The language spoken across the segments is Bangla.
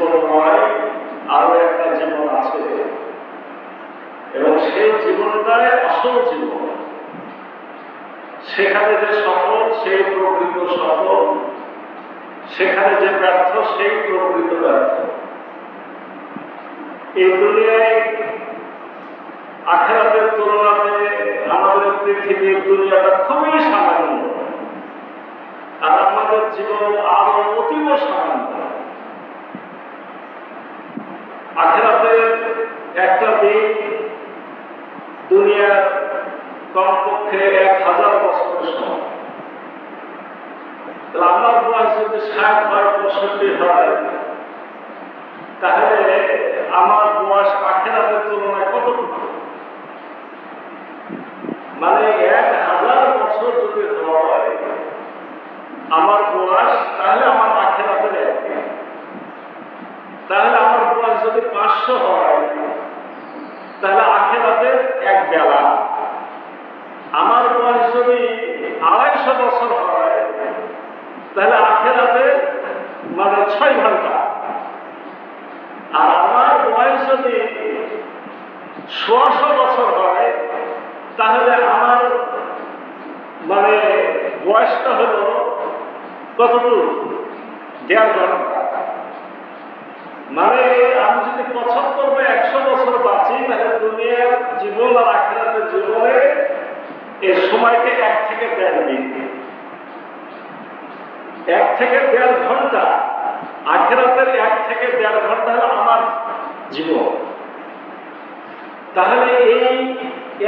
জীবন নয়, আরো একটা জীবন আছে, এবং সেই জীবনটাই আসল জীবন। সেখানে যে সফল সেই প্রকৃত সফল, সেখানে যে ব্যর্থ সেই প্রকৃত ব্যর্থ। এই দুনিয়ায় আখিরাতের তুলনাতে আমাদের পৃথিবীর দুনিয়াটা খুবই সামান্য, আর আমাদের জীবন আরো অতীব সামান্য। আখিরাতের একটা দিন দুনিয়ার কমপক্ষে 1000 বছরের সমান। আমার বয়স যদি 60 বা 65 হয়, তাহলে আমার বয়স আখিরাতের তুলনায় কতটুকু? মানে 1000 বছর যদি হয় আমার বয়স, তাহলে আমার আখিরাতের একদিন। তাহলে আমার বয়স যদি 500 হয়, তাহলে আখিরাতের এক বেলা। আমার বয়স যদি 250 বছর হয়, তাহলে আখিরাতে মানে 6 ঘন্টা। আর আমার বয়স যদি 100 বছর হয়, তাহলে আমার মানে বয়সটা হলো কতটুকু? 1.5 ঘন্টা। মানে আমি যদি 75 বা 100 বছর বাঁচি, তাহলে দুনিয়ার জীবন আর আখিরাতের জীবনে এই সময়টা 1 থেকে 1.5 দিন, 1 থেকে 1.5 ঘন্টা। আখিরাতের 1 থেকে 1.5 ঘন্টা হলো আমার জীবন। তাহলে এই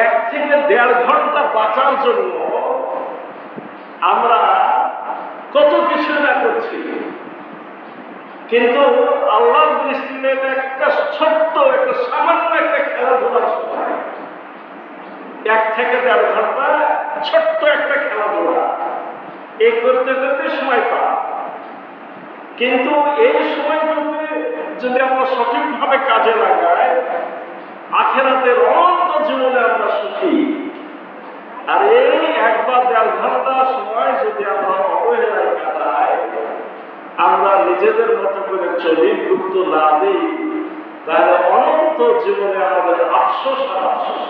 1 থেকে 1.5 ঘন্টা বাঁচার জন্য আমরা কত কিছু না করছি, কিন্তু আল্লাহর দৃষ্টিতে একটা ছোট্ট, একটা সামান্য একটা খেলাধুলার সময়। 1 থেকে 1.5 ঘন্টা ছোট্ট একটা খেলাধুলা, এই করতে করতে সময় পাই। কিন্তু এই সময়টুকু যদি আমরা সঠিকভাবে কাজে লাগাই, আখিরাতের অনন্ত জীবনে আমরা সুখী। আর এই 1 বা 1.5 ঘন্টা সময় যদি আমরা অবহেলায় কাটাই, আমরা নিজেদের মতো করে চলি, গুরুত্ব না দিই, তাহলে অনন্ত জীবনে আমাদের আফসোস আর আফসোস।